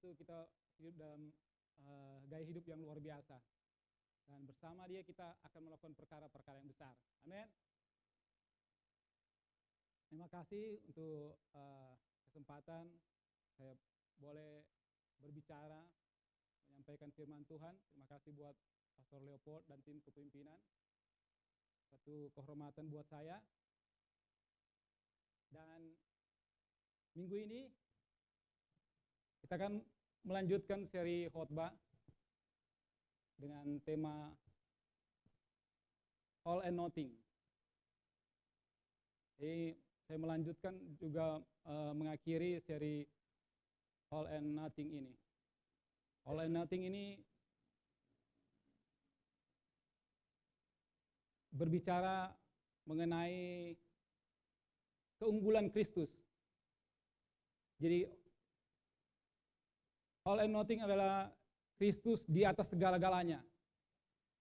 itu kita hidup dalam gaya hidup yang luar biasa. Dan bersama Dia kita akan melakukan perkara-perkara yang besar. Amin. Terima kasih untuk kesempatan saya boleh berbicara, menyampaikan firman Tuhan. Terima kasih buat Pastor Leopold dan tim kepemimpinan. Satu kehormatan buat saya. Dan minggu ini kita akan melanjutkan seri khotbah dengan tema All and Nothing. Jadi saya melanjutkan juga mengakhiri seri All and Nothing ini. All and Nothing ini berbicara mengenai keunggulan Kristus. Jadi all and nothing adalah Kristus di atas segala-galanya.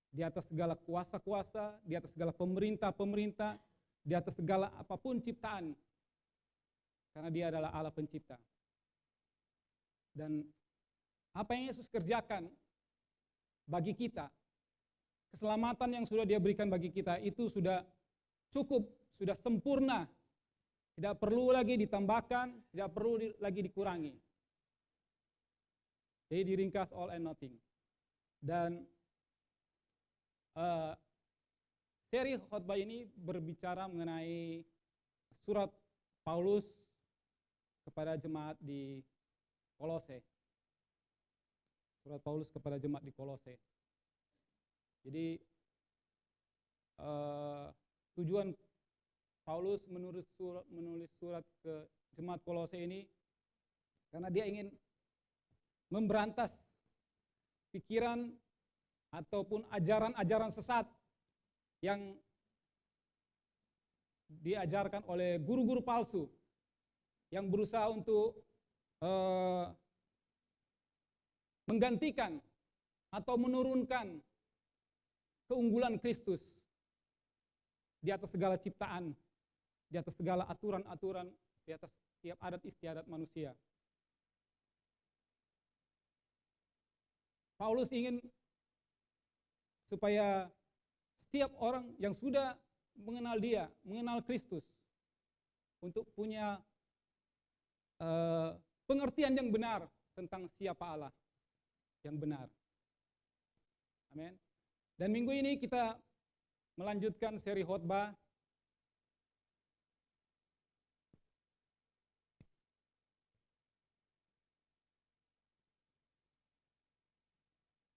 Di atas segala kuasa-kuasa, di atas segala pemerintah-pemerintah, di atas segala apapun ciptaan. Karena Dia adalah Allah pencipta. Dan apa yang Yesus kerjakan bagi kita, keselamatan yang sudah Dia berikan bagi kita itu sudah cukup, sudah sempurna. Tidak perlu lagi ditambahkan, tidak perlu lagi dikurangi. Jadi diringkas all and nothing. Dan seri khotbah ini berbicara mengenai surat Paulus kepada jemaat di Kolose. Surat Paulus kepada jemaat di Kolose. Jadi tujuan Paulus menulis surat ke jemaat Kolose ini karena dia ingin memberantas pikiran ataupun ajaran-ajaran sesat yang diajarkan oleh guru-guru palsu yang berusaha untuk menggantikan atau menurunkan keunggulan Kristus di atas segala ciptaan, di atas segala aturan-aturan, di atas tiap adat istiadat manusia. Paulus ingin supaya setiap orang yang sudah mengenal Dia, mengenal Kristus, untuk punya pengertian yang benar tentang siapa Allah yang benar. Amin. Dan minggu ini kita melanjutkan seri khotbah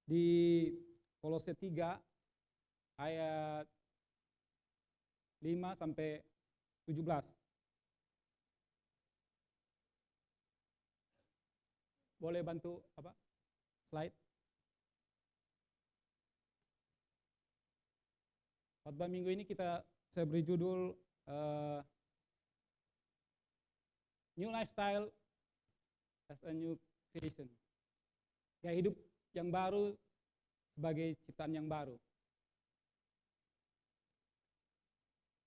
di Kolose 3 ayat 5 sampai 17. Boleh bantu slide? Khotbah minggu ini saya beri judul New Lifestyle as a New Creation. Gaya hidup yang baru sebagai ciptaan yang baru.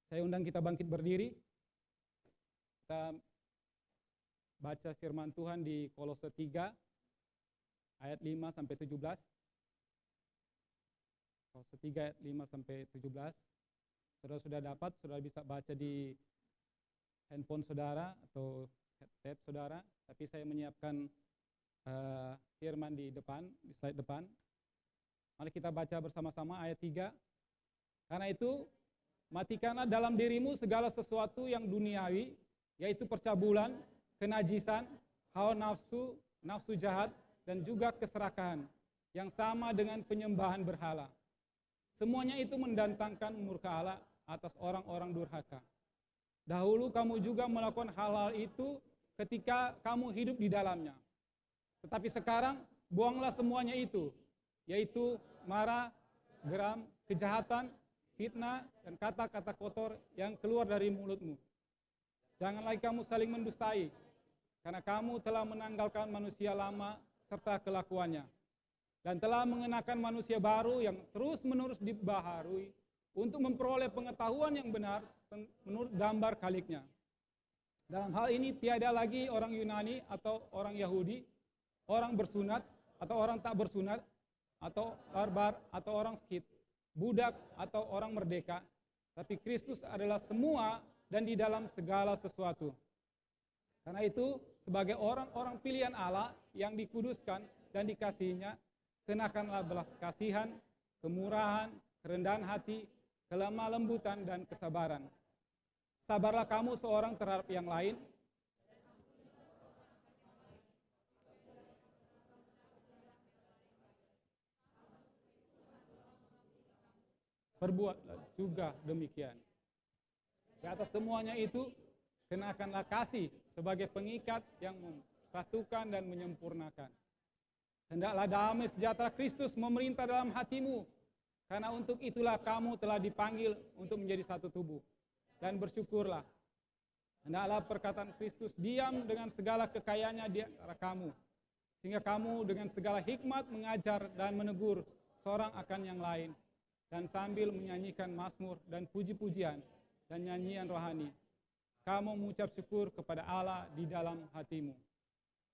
Saya undang kita bangkit berdiri. Kita baca firman Tuhan di Kolose 3 ayat 5 sampai 17. Kolose 3 ayat 5 sampai 17. Saudara sudah dapat, saudara bisa baca di handphone saudara atau tab saudara, tapi saya menyiapkan firman di depan, di slide depan. Mari kita baca bersama-sama ayat 3. Karena itu, matikanlah dalam dirimu segala sesuatu yang duniawi, yaitu percabulan, kenajisan, hawa nafsu, nafsu jahat, dan juga keserakahan, yang sama dengan penyembahan berhala. Semuanya itu mendatangkan murka Allah atas orang-orang durhaka. Dahulu kamu juga melakukan hal-hal itu ketika kamu hidup di dalamnya. Tetapi sekarang buanglah semuanya itu, yaitu marah, geram, kejahatan, fitnah, dan kata-kata kotor yang keluar dari mulutmu. Jangan lagi kamu saling mendustai, karena kamu telah menanggalkan manusia lama serta kelakuannya, dan telah mengenakan manusia baru yang terus-menerus dibaharui untuk memperoleh pengetahuan yang benar menurut gambar kaliknya. Dalam hal ini tiada lagi orang Yunani atau orang Yahudi, orang bersunat atau orang tak bersunat, atau barbar atau orang Skit, budak atau orang merdeka, tapi Kristus adalah semua dan di dalam segala sesuatu. Karena itu, sebagai orang-orang pilihan Allah yang dikuduskan dan dikasihinya, kenakanlah belas kasihan, kemurahan, kerendahan hati, kelemah lembutan, dan kesabaran. Sabarlah kamu seorang terhadap yang lain, perbuatlah juga demikian. Di atas semuanya itu, kenakanlah kasih sebagai pengikat yang memsatukan dan menyempurnakan. Hendaklah damai sejahtera Kristus memerintah dalam hatimu, karena untuk itulah kamu telah dipanggil untuk menjadi satu tubuh. Dan bersyukurlah. Hendaklah perkataan Kristus diam dengan segala kekayaannya di antara kamu, sehingga kamu dengan segala hikmat mengajar dan menegur seorang akan yang lain, dan sambil menyanyikan mazmur dan puji-pujian dan nyanyian rohani, kamu mengucap syukur kepada Allah di dalam hatimu.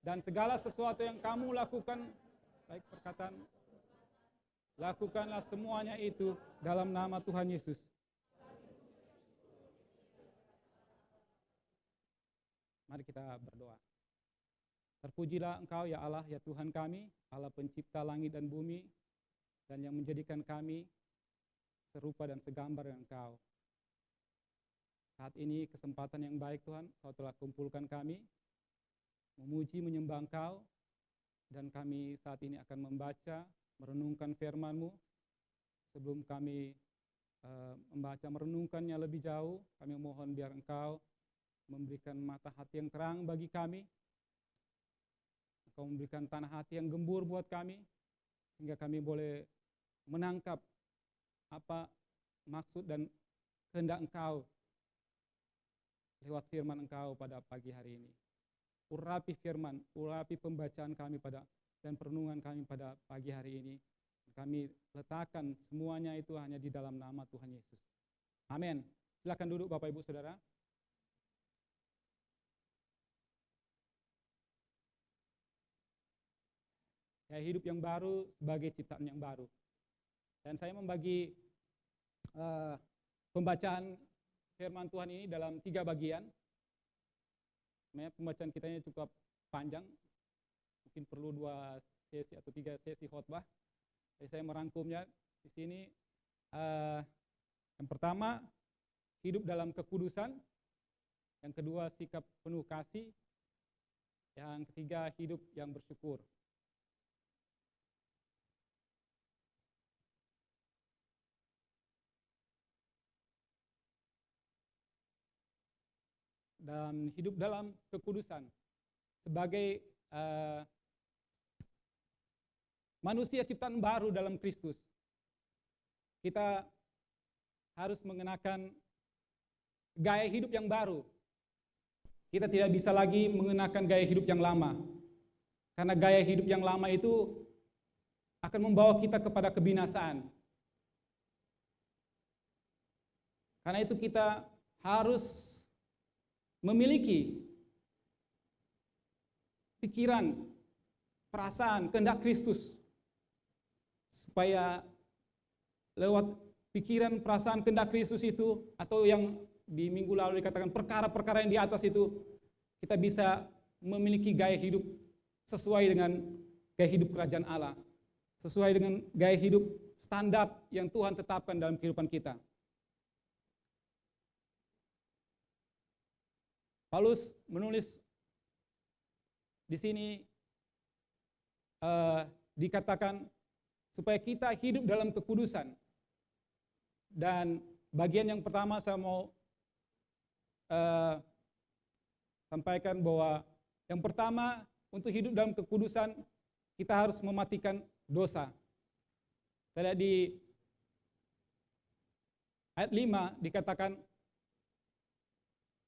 Dan segala sesuatu yang kamu lakukan, baik perkataan, lakukanlah semuanya itu dalam nama Tuhan Yesus. Mari kita berdoa. Terpujilah Engkau ya Allah, ya Tuhan kami, Allah pencipta langit dan bumi, dan yang menjadikan kami serupa dan segambar dengan Engkau. Saat ini kesempatan yang baik Tuhan, Kau telah kumpulkan kami, memuji menyembah Engkau, dan kami saat ini akan membaca, merenungkan firman-Mu. Sebelum kami membaca, merenungkannya lebih jauh, kami mohon biar Engkau memberikan mata hati yang terang bagi kami, Engkau memberikan tanah hati yang gembur buat kami, sehingga kami boleh menangkap apa maksud dan kehendak Engkau lewat firman Engkau pada pagi hari ini. Urapi firman, urapi pembacaan kami dan perenungan kami pada pagi hari ini. Kami letakkan semuanya itu hanya di dalam nama Tuhan Yesus. Amin. Silakan duduk Bapak Ibu Saudara. Gaya hidup yang baru sebagai ciptaan yang baru. Dan saya membagi pembacaan firman Tuhan ini dalam 3 bagian. Sebenarnya pembacaan kita ini cukup panjang, mungkin perlu 2 sesi atau 3 sesi khotbah. Jadi saya merangkumnya di sini. Yang pertama, hidup dalam kekudusan. Yang kedua, sikap penuh kasih. Yang ketiga, hidup yang bersyukur. Dan hidup dalam kekudusan sebagai manusia ciptaan baru dalam Kristus, kita harus mengenakan gaya hidup yang baru. Kita tidak bisa lagi mengenakan gaya hidup yang lama, karena gaya hidup yang lama itu akan membawa kita kepada kebinasaan. Karena itu kita harus memiliki pikiran, perasaan, kehendak Kristus, supaya lewat pikiran, perasaan, kehendak Kristus itu, atau yang di minggu lalu dikatakan perkara-perkara yang di atas itu, kita bisa memiliki gaya hidup sesuai dengan gaya hidup kerajaan Allah, sesuai dengan gaya hidup standar yang Tuhan tetapkan dalam kehidupan kita. Paulus menulis di sini dikatakan supaya kita hidup dalam kekudusan. Dan bagian yang pertama saya mau sampaikan bahwa yang pertama, untuk hidup dalam kekudusan kita harus mematikan dosa. Kita lihat di ayat 5 dikatakan,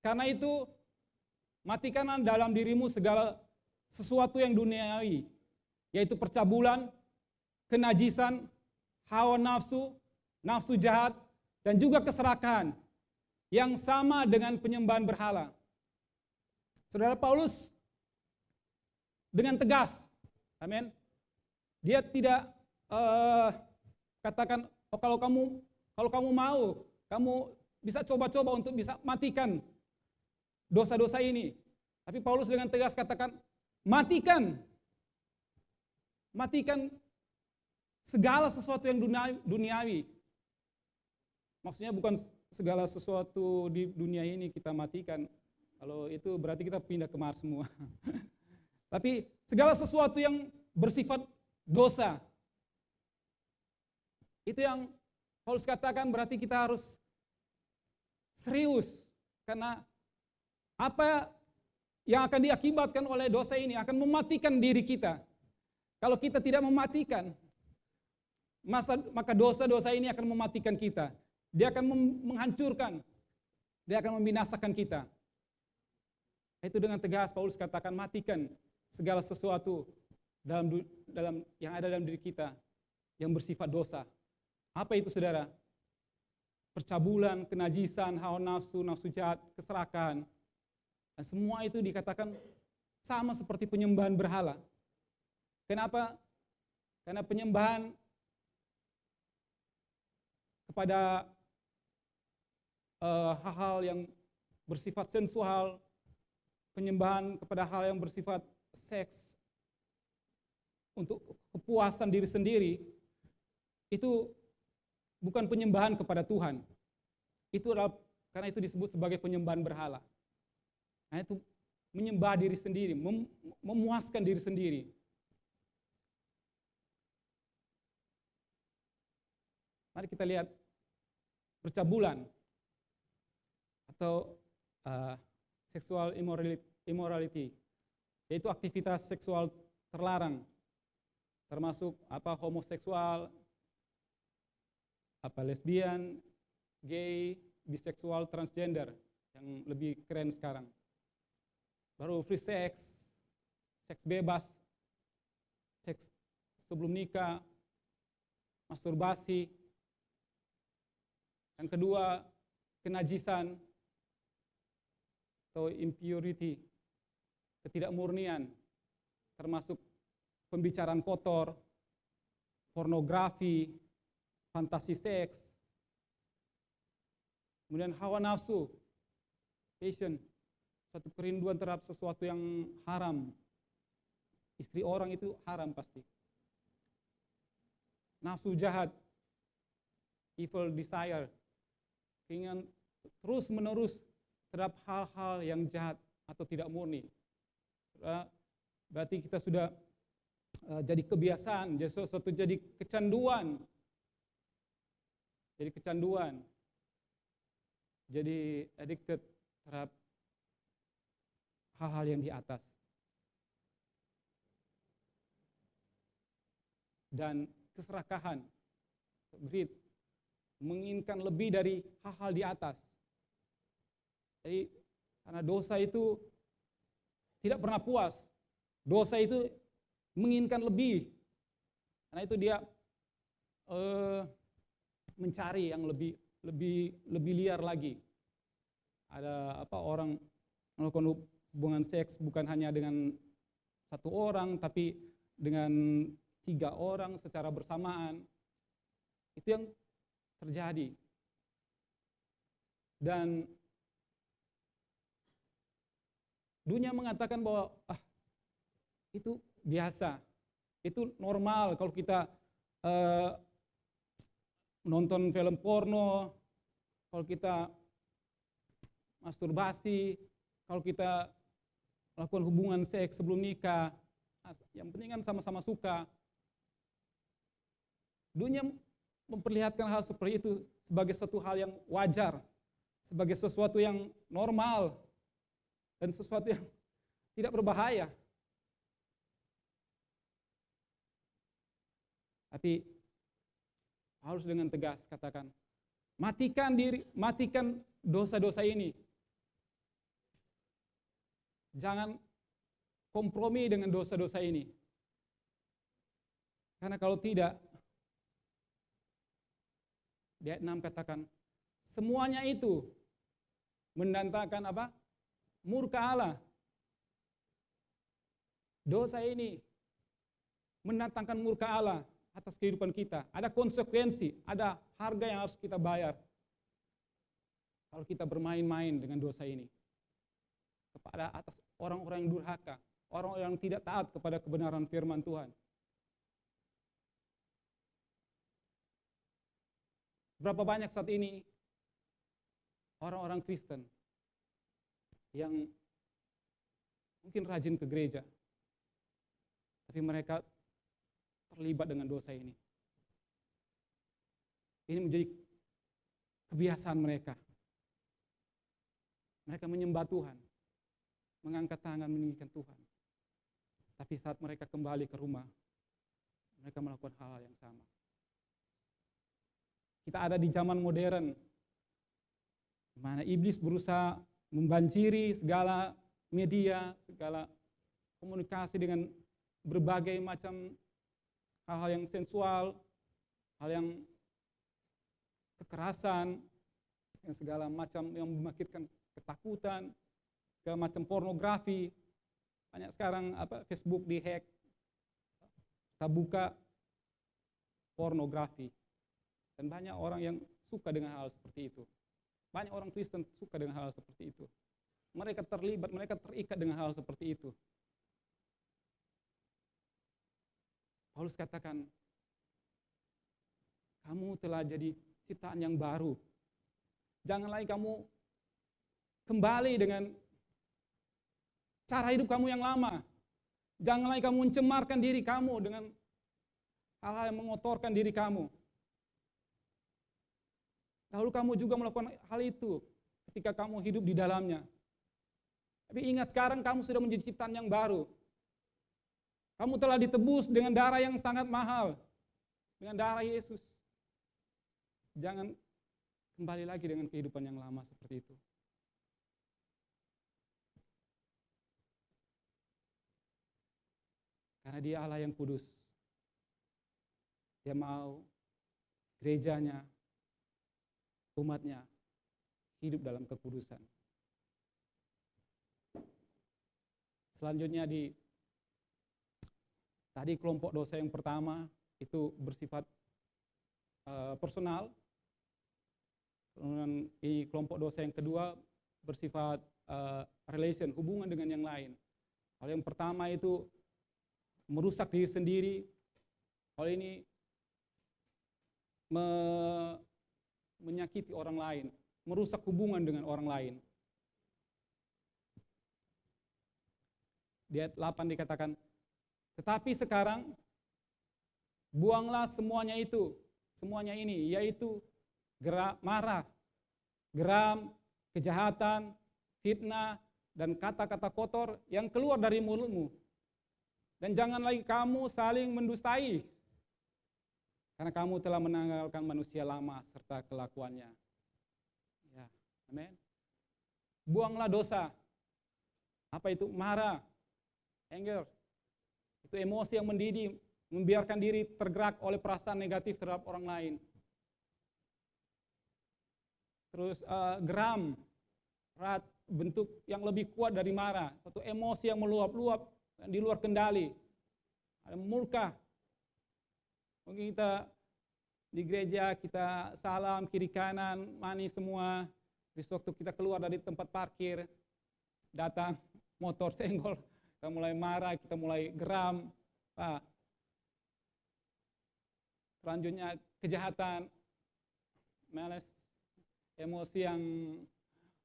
karena itu matikanlah dalam dirimu segala sesuatu yang duniawi, yaitu percabulan, kenajisan, hawa nafsu, nafsu jahat, dan juga keserakahan yang sama dengan penyembahan berhala. Saudara, Paulus dengan tegas Amin. Dia tidak katakan, oh kalau kamu mau, kamu bisa coba-coba untuk bisa matikan dosa-dosa ini. Tapi Paulus dengan tegas katakan, matikan segala sesuatu yang duniawi. Maksudnya bukan segala sesuatu di dunia ini kita matikan. Kalau itu berarti kita pindah ke Mars semua. Tapi segala sesuatu yang bersifat dosa. Itu yang Paulus katakan, berarti kita harus serius. Karena apa yang akan diakibatkan oleh dosa ini akan mematikan diri kita. Kalau kita tidak mematikan, maka dosa-dosa ini akan mematikan kita. Dia akan menghancurkan, dia akan membinasakan kita. Itu dengan tegas Paulus katakan, matikan segala sesuatu dalam yang ada dalam diri kita yang bersifat dosa. Apa itu, saudara? Percabulan, kenajisan, hawa nafsu, nafsu jahat, keserakahan. Dan semua itu dikatakan sama seperti penyembahan berhala. Kenapa? Karena penyembahan kepada hal-hal yang bersifat sensual, penyembahan kepada hal yang bersifat seks, untuk kepuasan diri sendiri, itu bukan penyembahan kepada Tuhan. Itu adalah, karena itu disebut sebagai penyembahan berhala. Nah itu menyembah diri sendiri, memuaskan diri sendiri. Mari kita lihat percabulan atau sexual immorality, yaitu aktivitas seksual terlarang, termasuk homoseksual, lesbian, gay, biseksual, transgender, yang lebih keren sekarang. Baru free sex, seks bebas, seks sebelum nikah, masturbasi. Yang kedua, kenajisan atau impurity, ketidakmurnian, termasuk pembicaraan kotor, pornografi, fantasi seks. Kemudian hawa nafsu, passion, suatu kerinduan terhadap sesuatu yang haram. Istri orang itu haram pasti. Nafsu jahat, evil desire, keinginan terus menerus terhadap hal-hal yang jahat atau tidak murni. Berarti kita sudah jadi kebiasaan, jadi sesuatu jadi kecanduan. Jadi kecanduan. Jadi addicted terhadap hal-hal yang di atas. Dan keserakahan, greed, menginginkan lebih dari hal-hal di atas. Jadi karena dosa itu tidak pernah puas. Dosa itu menginginkan lebih. Karena itu dia mencari yang lebih liar lagi. Ada orang melakukan hubungan seks bukan hanya dengan satu orang, tapi dengan 3 orang secara bersamaan. Itu yang terjadi. Dan dunia mengatakan bahwa itu biasa, itu normal kalau kita nonton film porno, kalau kita masturbasi, kalau kita melakukan hubungan seks sebelum nikah, yang penting kan sama-sama suka. Dunia memperlihatkan hal seperti itu sebagai suatu hal yang wajar, sebagai sesuatu yang normal, dan sesuatu yang tidak berbahaya. Tapi harus dengan tegas katakan, matikan dosa-dosa ini. Jangan kompromi dengan dosa-dosa ini. Karena kalau tidak, di ayat 6 katakan, semuanya itu mendatangkan murka Allah. Dosa ini mendatangkan murka Allah atas kehidupan kita. Ada konsekuensi, ada harga yang harus kita bayar. Kalau kita bermain-main dengan dosa ini. Kepada atas orang-orang yang durhaka, orang-orang yang tidak taat kepada kebenaran firman Tuhan. Berapa banyak saat ini orang-orang Kristen yang mungkin rajin ke gereja, tapi mereka terlibat dengan dosa ini. Ini menjadi kebiasaan mereka. Mereka menyembah Tuhan, mengangkat tangan meninggikan Tuhan. Tapi saat mereka kembali ke rumah, mereka melakukan hal yang sama. Kita ada di zaman modern, di mana iblis berusaha membanjiri segala media, segala komunikasi dengan berbagai macam hal-hal yang sensual, hal yang kekerasan, yang segala macam yang membangkitkan ketakutan, segala macam pornografi. Banyak sekarang Facebook dihack, kita buka pornografi. Dan banyak orang yang suka dengan hal seperti itu. Banyak orang Kristen suka dengan hal seperti itu. Mereka terlibat, mereka terikat dengan hal seperti itu. Paulus katakan, kamu telah jadi ciptaan yang baru. Jangan lagi kamu kembali dengan cara hidup kamu yang lama. Jangan lagi kamu mencemarkan diri kamu dengan hal-hal yang mengotorkan diri kamu. Dahulu kamu juga melakukan hal itu ketika kamu hidup di dalamnya. Tapi ingat, sekarang kamu sudah menjadi ciptaan yang baru. Kamu telah ditebus dengan darah yang sangat mahal. Dengan darah Yesus. Jangan kembali lagi dengan kehidupan yang lama seperti itu. Karena Dia Allah yang kudus. Dia mau gerejanya, umatnya hidup dalam kekudusan. Selanjutnya tadi kelompok dosa yang pertama itu bersifat personal. Kemudian di kelompok dosa yang kedua bersifat relation, hubungan dengan yang lain. Kalau yang pertama itu merusak diri sendiri. Kalau ini menyakiti orang lain, merusak hubungan dengan orang lain. Di ayat 8 dikatakan, tetapi sekarang buanglah semuanya ini, yaitu marah, geram, kejahatan, fitnah, dan kata-kata kotor yang keluar dari mulutmu. Dan jangan lagi kamu saling mendustai, karena kamu telah menanggalkan manusia lama serta kelakuannya. Ya, amin. Buanglah dosa. Apa itu? Marah, anger. Itu emosi yang mendidih, membiarkan diri tergerak oleh perasaan negatif terhadap orang lain. Terus geram, bentuk yang lebih kuat dari marah. Satu emosi yang meluap-luap di luar kendali. Ada murka. Mungkin kita di gereja, kita salam kiri kanan, manis semua. Di waktu kita keluar dari tempat parkir, datang motor senggol, kita mulai marah, kita mulai geram. Selanjutnya kejahatan, males, emosi yang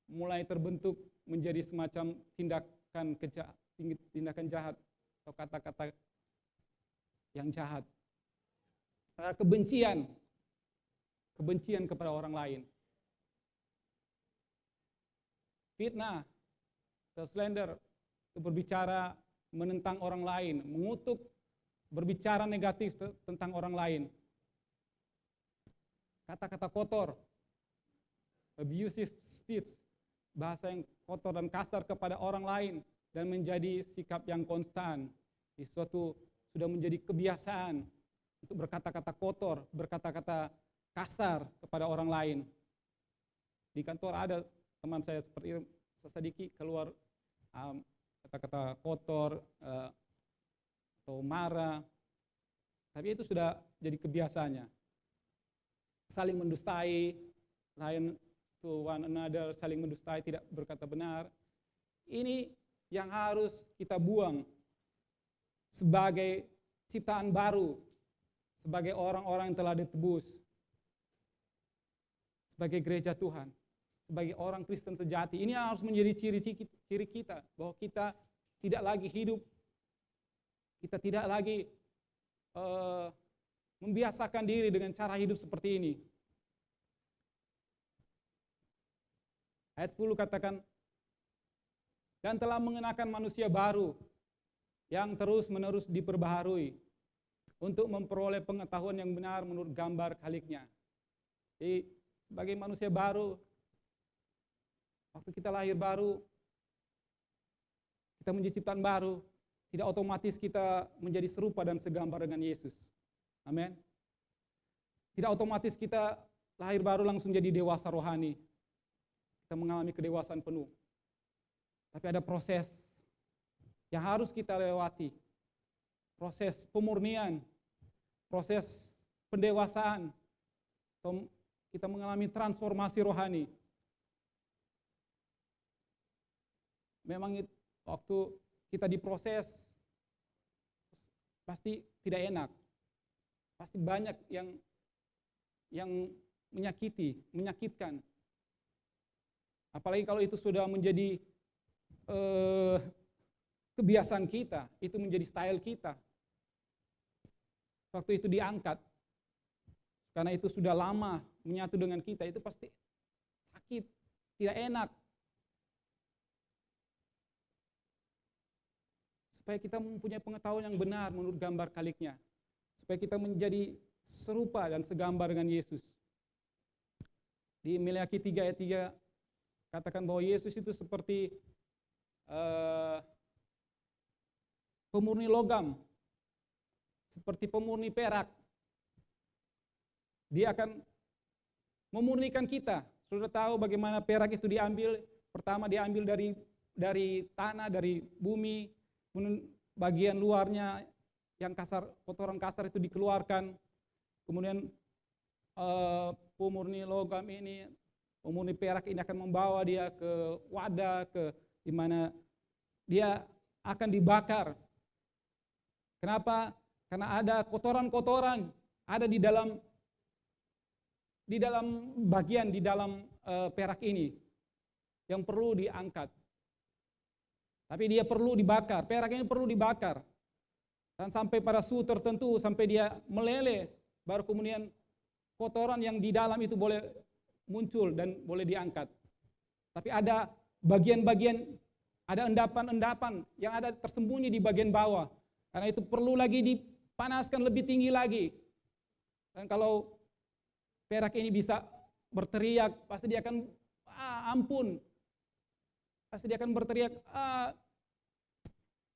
mulai terbentuk menjadi semacam tindakan jahat atau kata-kata yang jahat. Kebencian kepada orang lain. Fitnah, slander, itu berbicara menentang orang lain, mengutuk, berbicara negatif tentang orang lain. Kata-kata kotor, abusive speech, bahasa yang kotor dan kasar kepada orang lain, dan menjadi sikap yang konstan. Suatu sudah menjadi kebiasaan untuk berkata-kata kotor, berkata-kata kasar kepada orang lain. Di kantor ada teman saya seperti itu, sesedikit keluar kata-kata kotor atau marah, Tapi itu sudah jadi kebiasaannya. Saling mendustai, lain to one another, saling mendustai, tidak berkata benar. Ini yang harus kita buang sebagai ciptaan baru, sebagai orang-orang yang telah ditebus, sebagai gereja Tuhan, sebagai orang Kristen sejati. Ini harus menjadi ciri kita, bahwa kita tidak lagi hidup, kita tidak lagi membiasakan diri dengan cara hidup seperti ini. Ayat 10 katakan, dan telah mengenakan manusia baru yang terus-menerus diperbaharui untuk memperoleh pengetahuan yang benar menurut gambar Khaliknya. Jadi sebagai manusia baru, waktu kita lahir baru, kita menjadi ciptaan baru, tidak otomatis kita menjadi serupa dan segambar dengan Yesus. Amin. Tidak otomatis kita lahir baru langsung jadi dewasa rohani. Kita mengalami kedewasaan penuh. Tapi ada proses yang harus kita lewati. Proses pemurnian, proses pendewasaan. Kita mengalami transformasi rohani. Memang waktu kita diproses, pasti tidak enak. Pasti banyak yang menyakitkan. Apalagi kalau itu sudah menjadi kebiasaan kita, itu menjadi style kita. Waktu itu diangkat, karena itu sudah lama menyatu dengan kita, itu pasti sakit, tidak enak. Supaya kita mempunyai pengetahuan yang benar menurut gambar Khaliknya. Supaya kita menjadi serupa dan segambar dengan Yesus. Di Meleakhi 3 ayat 3 katakan bahwa Yesus itu seperti pemurni logam, seperti pemurni perak. Dia akan memurnikan kita. Sudah tahu bagaimana perak itu diambil? Pertama diambil dari tanah, dari bumi, bagian luarnya yang kasar, kotoran kasar itu dikeluarkan. Kemudian pemurni logam ini, pemurni perak ini akan membawa dia ke wadah, di mana dia akan dibakar. Kenapa? Karena ada kotoran-kotoran ada di dalam bagian di dalam perak ini yang perlu diangkat. Tapi dia perlu dibakar, perak ini perlu dibakar. Dan sampai pada suhu tertentu, sampai dia meleleh, baru kemudian kotoran yang di dalam itu boleh muncul dan boleh diangkat. Tapi ada bagian-bagian, ada endapan-endapan yang ada tersembunyi di bagian bawah. Karena itu perlu lagi dipanaskan lebih tinggi lagi. Dan kalau perak ini bisa berteriak, pasti dia akan ampun. Pasti dia akan berteriak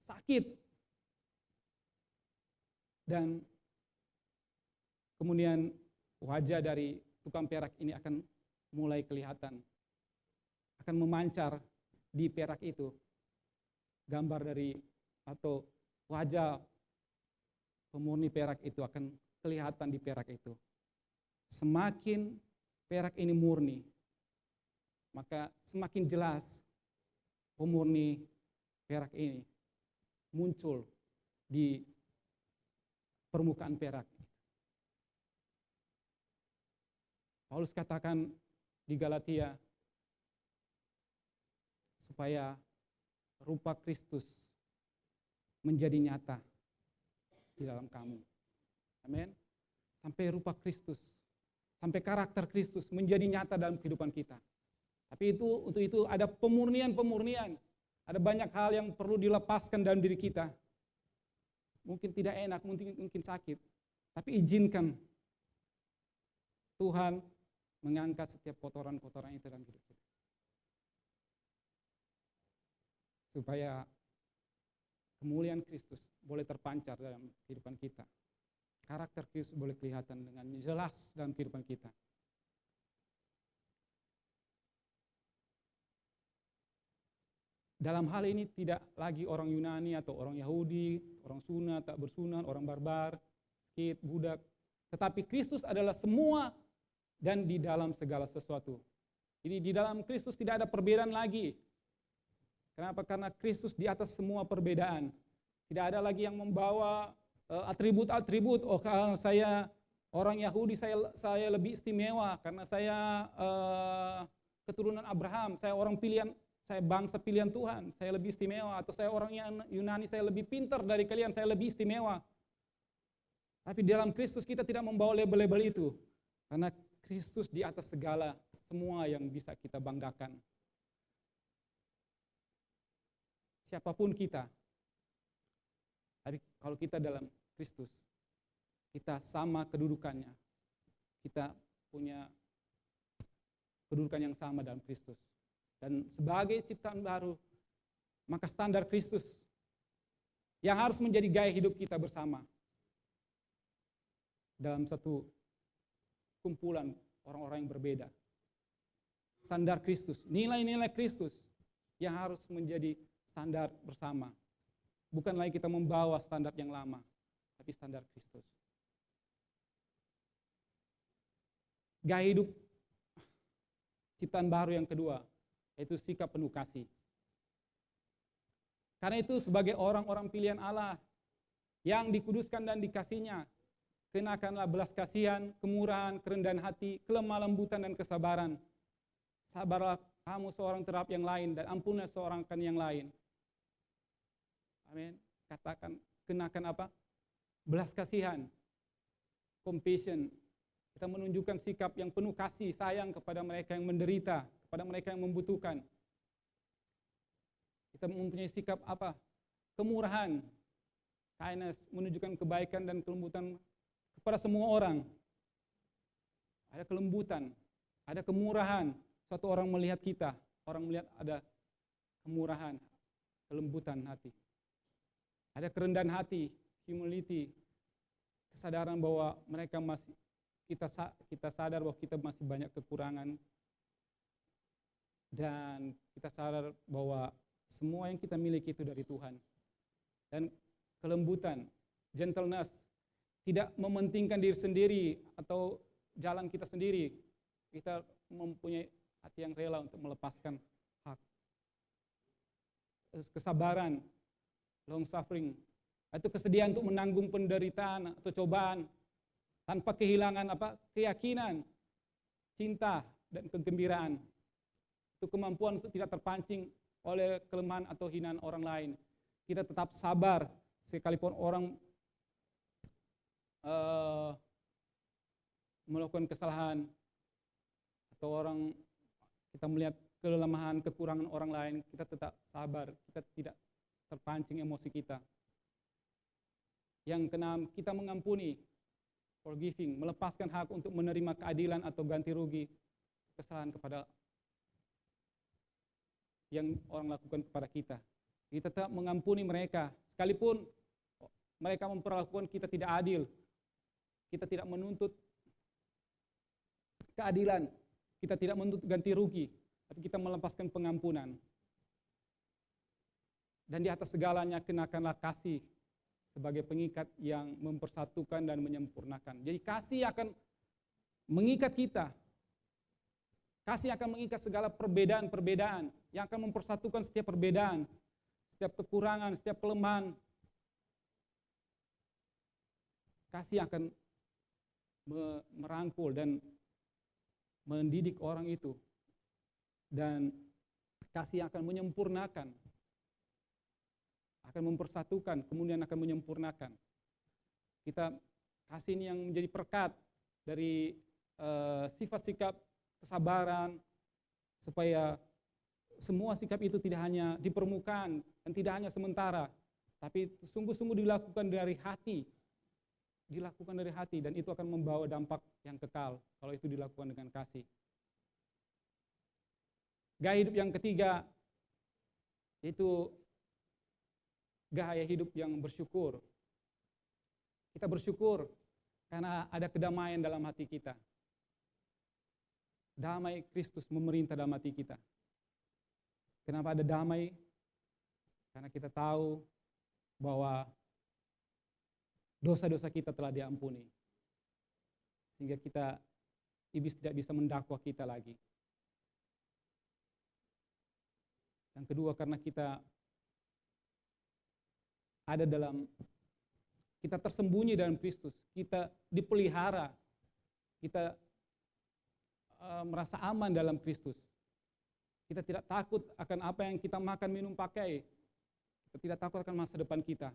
sakit. Dan kemudian wajah dari tukang perak ini akan mulai kelihatan. Akan memancar di perak itu. Gambar dari atau wajah pemurni perak itu akan kelihatan di perak itu. Semakin perak ini murni, maka semakin jelas pemurni perak ini muncul di permukaan perak. Paulus katakan di Galatia, supaya rupa Kristus menjadi nyata di dalam kamu. Amin. Sampai rupa Kristus, sampai karakter Kristus menjadi nyata dalam kehidupan kita. Tapi untuk itu ada pemurnian. Ada banyak hal yang perlu dilepaskan dalam diri kita. Mungkin tidak enak, mungkin sakit. Tapi izinkan Tuhan mengangkat setiap kotoran-kotoran itu dalam hidup kita. Supaya kemuliaan Kristus boleh terpancar dalam kehidupan kita. Karakter Kristus boleh kelihatan dengan jelas dalam kehidupan kita. Dalam hal ini tidak lagi orang Yunani atau orang Yahudi, orang sunat, tak bersunat, orang barbar, Hit, budak. Tetapi Kristus adalah semua dan di dalam segala sesuatu. Jadi di dalam Kristus tidak ada perbedaan lagi. Kenapa? Karena Kristus di atas semua perbedaan. Tidak ada lagi yang membawa atribut-atribut. Oh, kalau saya orang Yahudi, saya lebih istimewa karena saya keturunan Abraham. Saya orang pilihan, saya bangsa pilihan Tuhan. Saya lebih istimewa. Atau saya orang Yunani, saya lebih pintar dari kalian. Saya lebih istimewa. Tapi di dalam Kristus kita tidak membawa label-label itu. Karena Kristus di atas segala, semua yang bisa kita banggakan. Siapapun kita. Tapi kalau kita dalam Kristus, kita sama kedudukannya. Kita punya kedudukan yang sama dalam Kristus. Dan sebagai ciptaan baru, maka standar Kristus yang harus menjadi gaya hidup kita bersama. Dalam satu kumpulan orang-orang yang berbeda. Standar Kristus, nilai-nilai Kristus yang harus menjadi standar bersama. Bukan lagi kita membawa standar yang lama, tapi standar Kristus. Gaya hidup ciptaan baru yang kedua, yaitu sikap penuh kasih. Karena itu sebagai orang-orang pilihan Allah yang dikuduskan dan dikasihnya, kenakanlah belas kasihan, kemurahan, kerendahan hati, kelemah lembutan dan kesabaran. Sabarlah kamu seorang terhadap yang lain dan ampunilah seorang akan yang lain. Amin. Katakan, kenakan apa? Belas kasihan, compassion. Kita menunjukkan sikap yang penuh kasih, sayang kepada mereka yang menderita, kepada mereka yang membutuhkan. Kita mempunyai sikap apa? Kemurahan, kindness, menunjukkan kebaikan dan kelembutan kepada semua orang. Ada kelembutan, ada kemurahan. Suatu orang melihat kita, orang melihat ada kemurahan, kelembutan hati. Ada kerendahan hati, humility, kesadaran bahwa mereka masih, kita sadar bahwa kita masih banyak kekurangan, dan kita sadar bahwa semua yang kita miliki itu dari Tuhan. Dan kelembutan, gentleness, tidak mementingkan diri sendiri atau jalan kita sendiri. Kita mempunyai hati yang rela untuk melepaskan hak. Kesabaran, long suffering, itu kesediaan untuk menanggung penderitaan atau cobaan tanpa kehilangan apa? Keyakinan, cinta dan kegembiraan. Itu kemampuan untuk tidak terpancing oleh kelemahan atau hinaan orang lain. Kita tetap sabar sekalipun orang melakukan kesalahan atau orang kita melihat kelemahan, kekurangan orang lain, kita tetap sabar, kita tidak terpancing emosi kita. Yang keenam, kita mengampuni, forgiving, melepaskan hak untuk menerima keadilan atau ganti rugi kesalahan kepada yang orang lakukan kepada kita. Kita tetap mengampuni mereka, sekalipun mereka memperlakukan kita tidak adil. Kita tidak menuntut keadilan, kita tidak menuntut ganti rugi, tapi kita melepaskan pengampunan. Dan di atas segalanya kenakanlah kasih sebagai pengikat yang mempersatukan dan menyempurnakan. Jadi kasih akan mengikat kita. Kasih akan mengikat segala perbedaan-perbedaan yang akan mempersatukan setiap perbedaan, setiap kekurangan, setiap kelemahan. Kasih akan merangkul dan mendidik orang itu. Dan kasih akan menyempurnakan, akan mempersatukan, kemudian akan menyempurnakan. Kita kasih ini yang menjadi perekat dari sifat sikap kesabaran, supaya semua sikap itu tidak hanya di permukaan dan tidak hanya sementara, tapi sungguh-sungguh dilakukan dari hati. Dilakukan dari hati, dan itu akan membawa dampak yang kekal kalau itu dilakukan dengan kasih. Gaya hidup yang ketiga, yaitu gaya hidup yang bersyukur. Kita bersyukur karena ada kedamaian dalam hati kita. Damai Kristus memerintah dalam hati kita. Kenapa ada damai? Karena kita tahu bahwa dosa-dosa kita telah diampuni. Sehingga iblis tidak bisa mendakwa kita lagi. Yang kedua, karena kita tersembunyi dalam Kristus, kita dipelihara, kita merasa aman dalam Kristus. Kita tidak takut akan apa yang kita makan, minum, pakai. Kita tidak takut akan masa depan kita.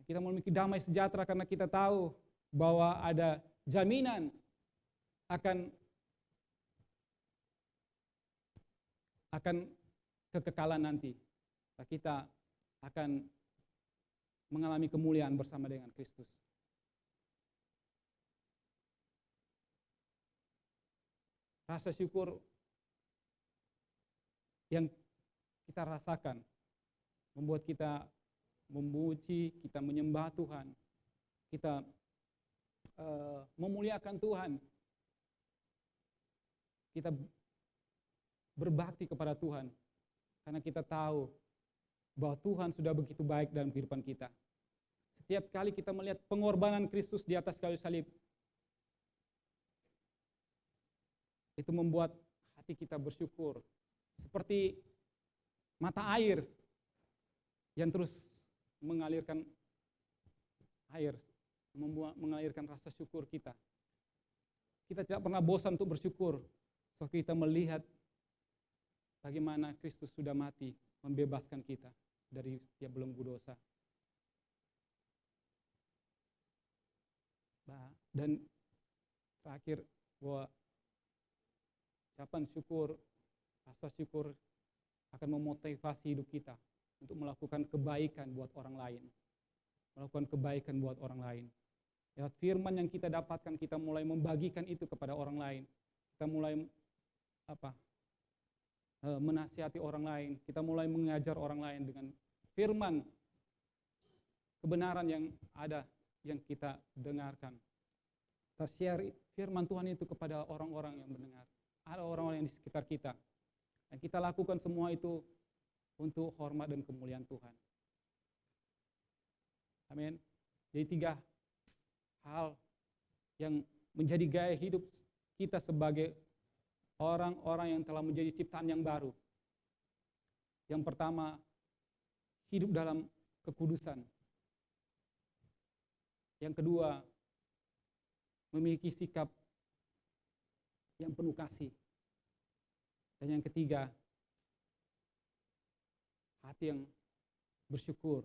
Kita memiliki damai sejahtera karena kita tahu bahwa ada jaminan akan kekekalan nanti. Kita akan mengalami kemuliaan bersama dengan Kristus. Rasa syukur yang kita rasakan membuat kita memuji, kita menyembah Tuhan, kita memuliakan Tuhan, kita berbakti kepada Tuhan, karena kita tahu bahwa Tuhan sudah begitu baik dalam kehidupan kita. Setiap kali kita melihat pengorbanan Kristus di atas kayu salib, itu membuat hati kita bersyukur, seperti mata air yang terus mengalirkan air, mengalirkan rasa syukur kita. Kita tidak pernah bosan untuk bersyukur saat kita melihat bagaimana Kristus sudah mati membebaskan kita dari setiap belenggu dosa. Dan terakhir, bahwa ucapan syukur, rasa syukur akan memotivasi hidup kita untuk melakukan kebaikan buat orang lain. Melakukan kebaikan buat orang lain. Lewat firman yang kita dapatkan, kita mulai membagikan itu kepada orang lain. Kita mulai menasihati orang lain. Kita mulai mengajar orang lain dengan firman kebenaran yang ada, yang kita dengarkan. Kita share firman Tuhan itu kepada orang-orang yang mendengar. Ada orang-orang yang di sekitar kita. Dan kita lakukan semua itu untuk hormat dan kemuliaan Tuhan. Amin. Jadi 3 hal yang menjadi gaya hidup kita sebagai orang-orang yang telah menjadi ciptaan yang baru. Yang pertama, hidup dalam kekudusan. Yang kedua, memiliki sikap yang penuh kasih. Dan yang ketiga, hati yang bersyukur.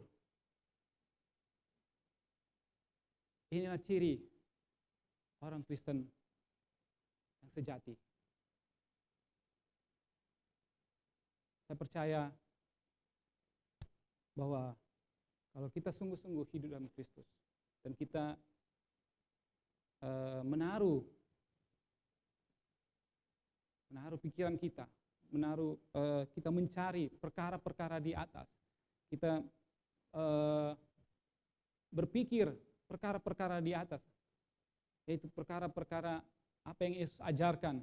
Inilah ciri orang Kristen yang sejati. Saya percaya bahwa kalau kita sungguh-sungguh hidup dalam Kristus dan kita menaruh pikiran kita, kita mencari perkara-perkara di atas, kita berpikir perkara-perkara di atas, yaitu perkara-perkara apa yang Yesus ajarkan,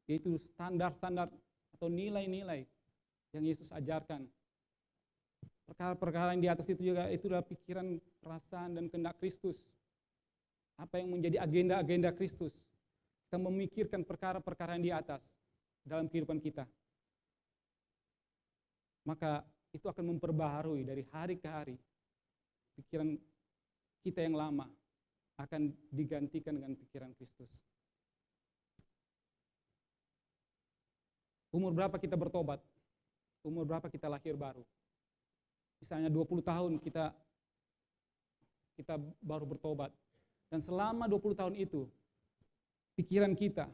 yaitu standar-standar atau nilai-nilai yang Yesus ajarkan. Perkara-perkara yang di atas itu juga itulah pikiran, perasaan, dan kehendak Kristus. Apa yang menjadi agenda-agenda Kristus. Kita memikirkan perkara-perkara yang di atas dalam kehidupan kita. Maka itu akan memperbaharui dari hari ke hari. Pikiran kita yang lama akan digantikan dengan pikiran Kristus. Umur berapa kita bertobat? Umur berapa kita lahir baru? Misalnya 20 tahun kita baru bertobat. Dan selama 20 tahun itu, pikiran kita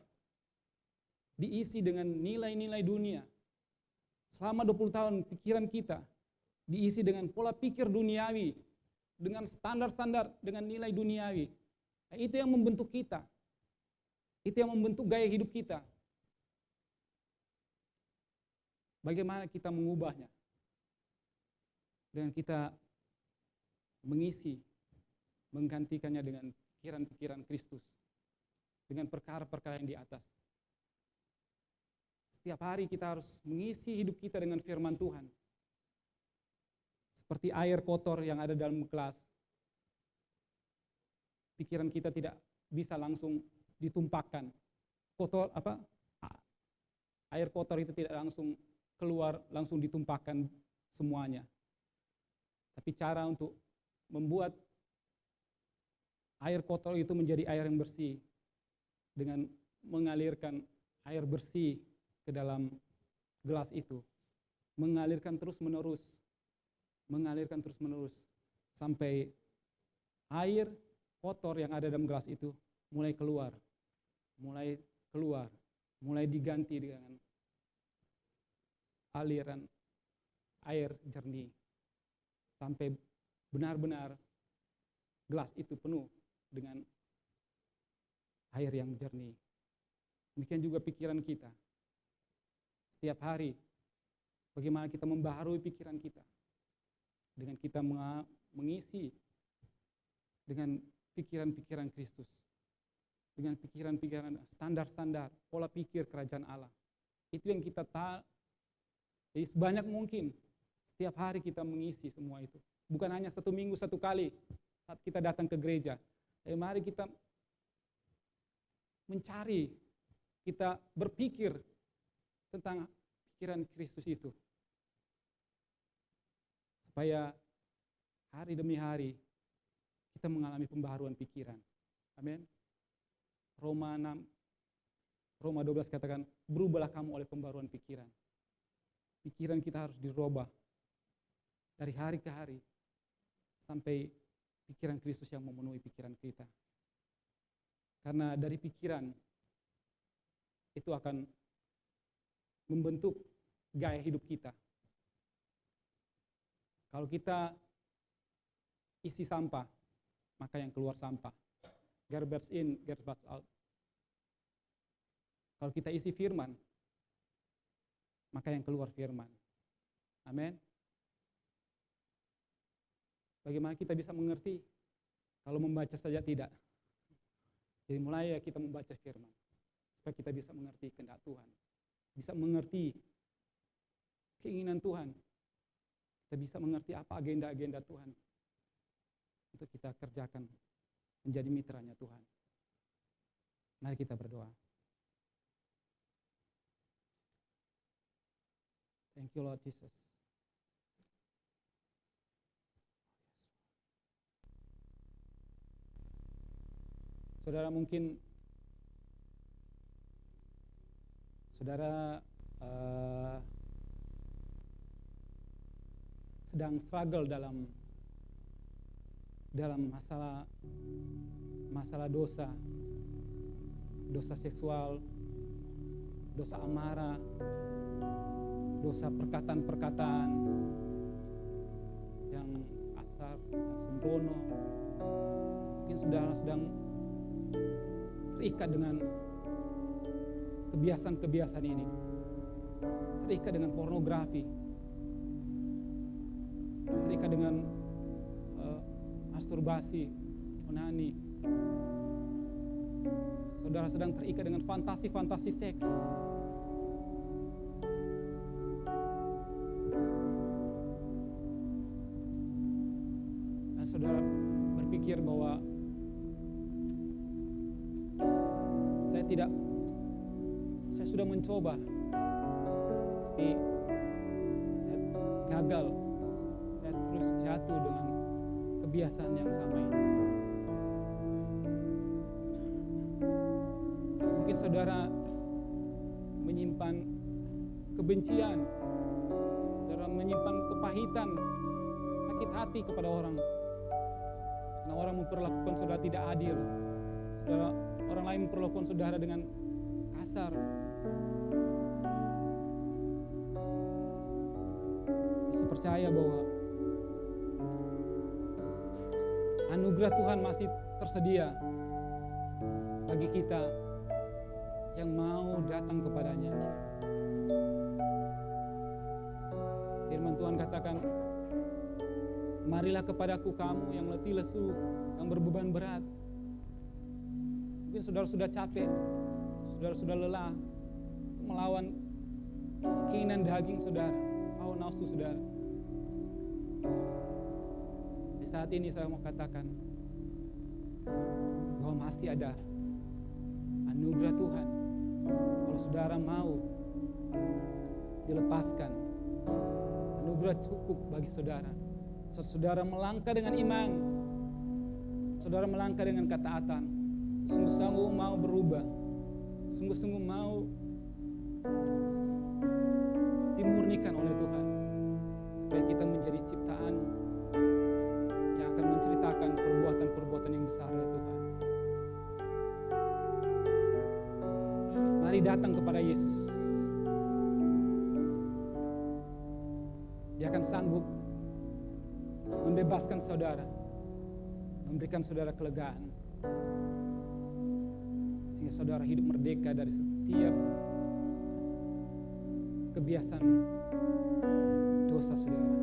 diisi dengan nilai-nilai dunia. Selama 20 tahun pikiran kita diisi dengan pola pikir duniawi, dengan standar-standar, dengan nilai duniawi. Nah, itu yang membentuk kita. Itu yang membentuk gaya hidup kita. Bagaimana kita mengubahnya? Dengan kita menggantikannya dengan pikiran-pikiran Kristus. Dengan perkara-perkara yang di atas. Setiap hari kita harus mengisi hidup kita dengan firman Tuhan. Seperti air kotor yang ada dalam gelas. pikiran kita tidak bisa langsung ditumpahkan. Air kotor itu tidak langsung keluar, langsung ditumpahkan semuanya. Tapi cara untuk membuat air kotor itu menjadi air yang bersih dengan mengalirkan air bersih ke dalam gelas itu. Mengalirkan terus-menerus sampai air kotor yang ada dalam gelas itu mulai keluar, mulai diganti dengan aliran air jernih sampai benar-benar gelas itu penuh dengan air yang jernih. Demikian juga pikiran kita. Setiap hari, bagaimana kita membaharui pikiran kita dengan kita mengisi dengan pikiran-pikiran Kristus, dengan pikiran-pikiran standar-standar, pola pikir kerajaan Allah. Itu yang kita jadi sebanyak mungkin setiap hari kita mengisi semua itu. Bukan hanya 1 minggu 1 kali saat kita datang ke gereja. Mari kita mencari, kita berpikir tentang pikiran Kristus itu. Supaya hari demi hari kita mengalami pembaharuan pikiran. Amin. Roma 12 katakan, berubahlah kamu oleh pembaharuan pikiran. Pikiran kita harus dirubah dari hari ke hari sampai pikiran Kristus yang memenuhi pikiran kita. Karena dari pikiran itu akan membentuk gaya hidup kita. Kalau kita isi sampah, maka yang keluar sampah. Garbage in, garbage out. Kalau kita isi firman, maka yang keluar firman. Amin. Bagaimana kita bisa mengerti kalau membaca saja tidak? Jadi mulai ya kita membaca firman supaya kita bisa mengerti kehendak Tuhan, bisa mengerti keinginan Tuhan, kita bisa mengerti apa agenda-agenda Tuhan untuk kita kerjakan menjadi mitranya Tuhan. Mari kita berdoa. Thank you Lord Jesus. Saudara mungkin saudara sedang struggle dalam masalah dosa seksual, dosa amarah, dosa perkataan-perkataan yang kasar, sembrono. Mungkin saudara sedang terikat dengan kebiasaan-kebiasaan ini, terikat dengan pornografi, terikat dengan masturbasi, onani. Saudara sedang terikat dengan fantasi-fantasi seks. Dan saudara berpikir bahwa saya sudah mencoba, tapi saya gagal. Saya terus jatuh dengan kebiasaan yang sama ini. Mungkin saudara menyimpan kebencian, saudara menyimpan kepahitan, sakit hati kepada orang. Karena orang memperlakukan saudara tidak adil. Orang lain memperlakukan saudara dengan kasar. Saya percaya bahwa anugerah Tuhan masih tersedia bagi kita yang mau datang kepadanya. Firman Tuhan katakan, marilah kepadaku kamu yang letih lesu, yang berbeban berat. Mungkin saudara sudah capek, saudara sudah lelah melawan keinginan daging saudara, hawa nafsu saudara. Di saat ini saya mau katakan, masih ada anugerah Tuhan. Kalau saudara mau dilepaskan, anugerah cukup bagi saudara. Saudara melangkah dengan iman, saudara melangkah dengan ketaatan, sungguh-sungguh mau berubah, sungguh-sungguh mau dimurnikan oleh Tuhan, supaya kita menjadi ciptaan yang akan menceritakan perbuatan-perbuatan yang besar ya Tuhan. Mari datang kepada Yesus. Dia akan sanggup membebaskan saudara, memberikan saudara kelegaan, sehingga saudara hidup merdeka dari setiap kebiasaan dosa saudara.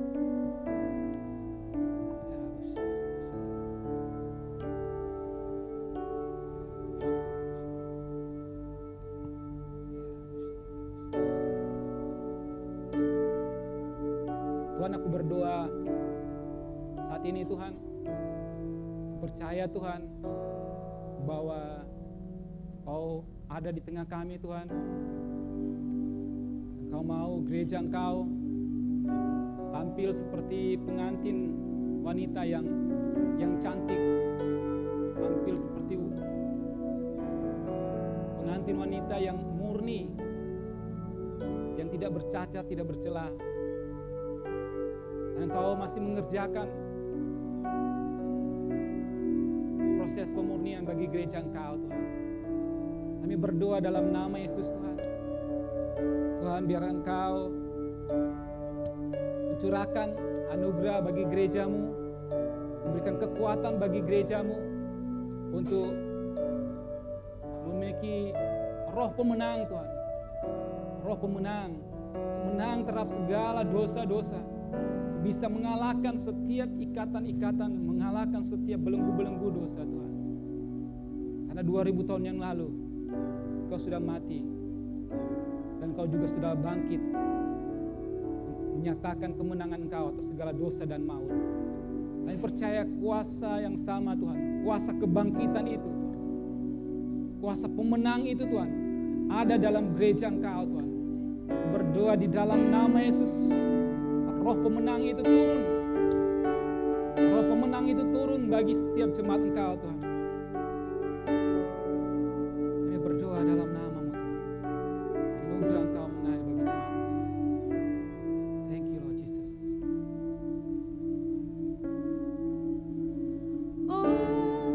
Tuhan, aku berdoa saat ini Tuhan, aku percaya Tuhan bahwa Kau ada di tengah kami Tuhan. Kau mau gereja Engkau tampil seperti pengantin wanita yang cantik, tampil seperti pengantin wanita yang murni, yang tidak bercacat, tidak bercela. Dan Kau masih mengerjakan proses pemurnian bagi gereja Engkau Tuhan. Kami berdoa dalam nama Yesus Tuhan. Tuhan, biar Engkau mencurahkan anugerah bagi gereja-Mu, memberikan kekuatan bagi gereja-Mu untuk memiliki roh pemenang Tuhan. Roh pemenang, menang terhadap segala dosa-dosa, bisa mengalahkan setiap ikatan-ikatan, mengalahkan setiap belenggu-belenggu dosa Tuhan. Karena 2000 tahun yang lalu Kau sudah mati, dan Kau juga sudah bangkit, menyatakan kemenangan Engkau atas segala dosa dan maut. Kami percaya kuasa yang sama Tuhan, kuasa kebangkitan itu Tuhan, kuasa pemenang itu Tuhan, ada dalam gereja Engkau Tuhan. Berdoa di dalam nama Yesus, roh pemenang itu turun, roh pemenang itu turun bagi setiap jemaat Engkau Tuhan. Kami berdoa dalam nama-Mu Tuhan, anugerah Engkau mengalir bagi jemaat Engkau. Thank you Lord Jesus. Oh,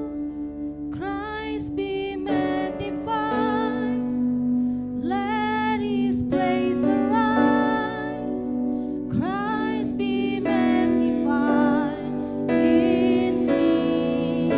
Christ be magnified, let His praise arise. Christ be magnified in me.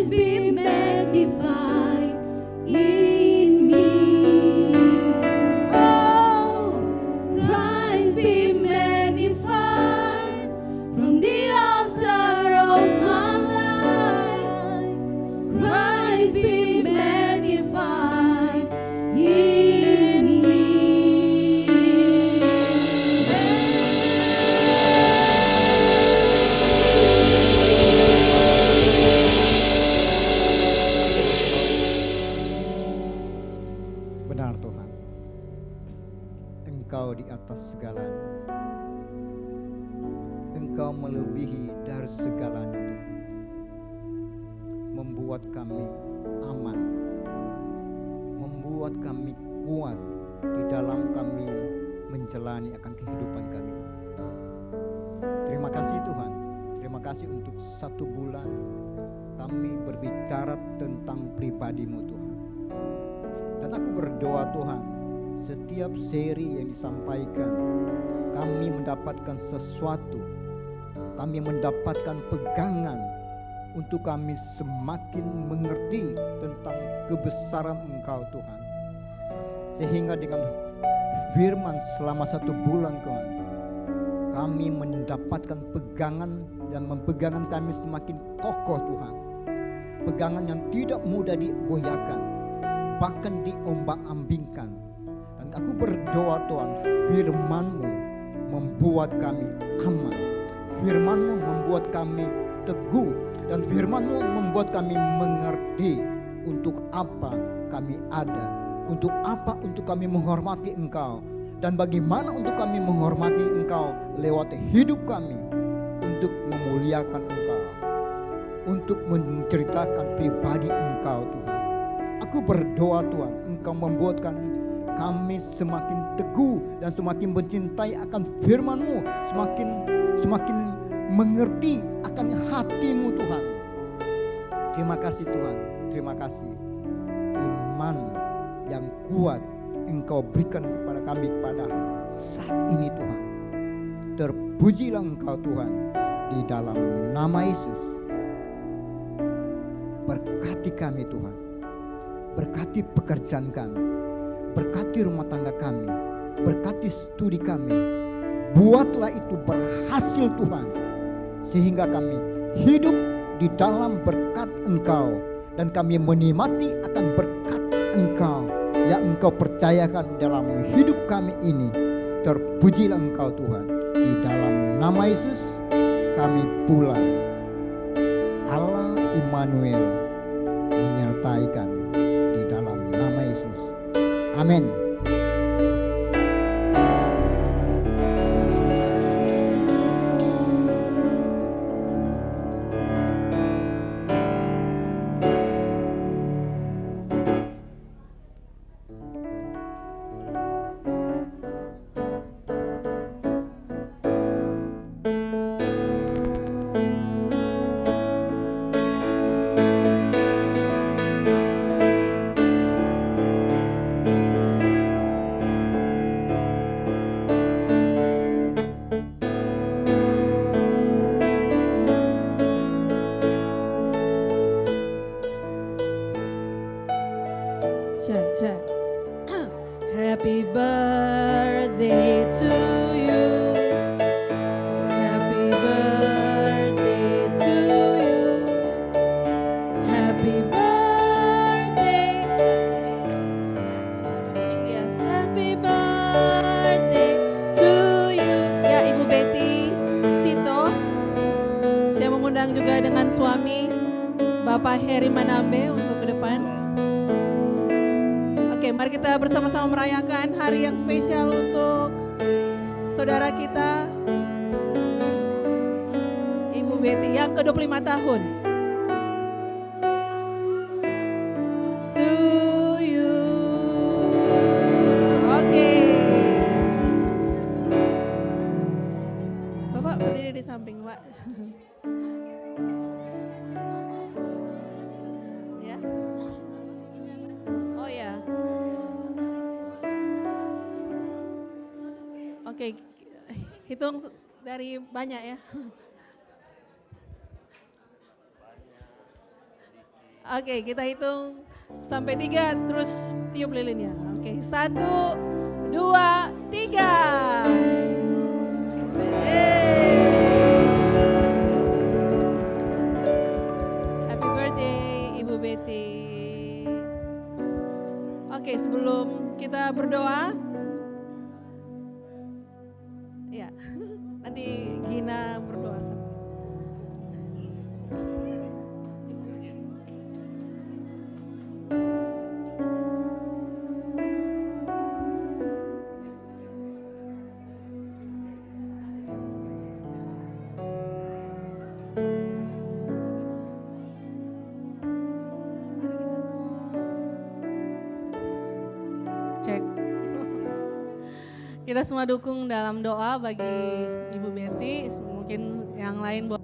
Christ be magnified in me. Oh, Christ be magnified from the altar of my life. Christ be magnified in me. Benar Tuhan, Engkau di atas segalanya. Engkau melebihi dari segalanya Tuhan. Membuat kami aman, membuat kami kuat di dalam kami menjalani akan kehidupan kami. Terima kasih Tuhan, terima kasih untuk 1 bulan kami berbicara tentang pribadi-Mu Tuhan. Dan aku berdoa Tuhan, setiap seri yang disampaikan kami mendapatkan sesuatu, kami mendapatkan pegangan untuk kami semakin mengerti tentang kebesaran Engkau Tuhan. Sehingga dengan firman selama 1 bulan Tuhan, kami mendapatkan pegangan dan pegangan kami semakin kokoh Tuhan. Pegangan yang tidak mudah digoyahkan, bahkan diombang-ambingkan. Dan aku berdoa Tuhan, firman-Mu membuat kami aman, firman-Mu membuat kami teguh, dan firman-Mu membuat kami mengerti untuk apa kami ada, untuk apa untuk kami menghormati Engkau, dan bagaimana untuk kami menghormati Engkau lewat hidup kami untuk memuliakan Engkau, untuk menceritakan pribadi Engkau Tuhan. Aku berdoa Tuhan, Engkau membuatkan kami semakin teguh dan semakin mencintai akan firman-Mu, semakin mengerti akan hati-Mu Tuhan. Terima kasih Tuhan, terima kasih. Iman yang kuat Engkau berikan kepada kami pada saat ini Tuhan. Terpujilah Engkau Tuhan, di dalam nama Yesus. Berkati kami Tuhan, berkati pekerjaan kami, berkati rumah tangga kami, berkati studi kami. Buatlah itu berhasil Tuhan, sehingga kami hidup di dalam berkat Engkau, dan kami menikmati akan berkat Engkau yang Engkau percayakan dalam hidup kami ini. Terpujilah Engkau Tuhan, di dalam nama Yesus kami pulang. Allah Immanuel menyertai kami, di dalam nama Yesus. Amin. Check. Happy birthday to you. Happy birthday to you. Happy birthday. Happy birthday to you. Ya Ibu Betty Sito. Saya mengundang juga dengan suami Bapak Heri Manambe untuk ke depan. Oke, mari kita bersama-sama merayakan hari yang spesial untuk saudara kita, Ibu Betty yang ke-25 tahun. To you. Oke. Bapak berdiri di samping, Pak. Ya. Oh ya. Oke, hitung dari banyak ya. Oke, kita hitung sampai 3 terus tiup lilinnya. Oke, 1, 2, 3. Happy birthday Ibu Betty. Oke, sebelum kita berdoa, ya, nanti Gina berdoa. Cek. Kita semua dukung dalam doa bagi Ibu Betty. Mungkin yang lain boleh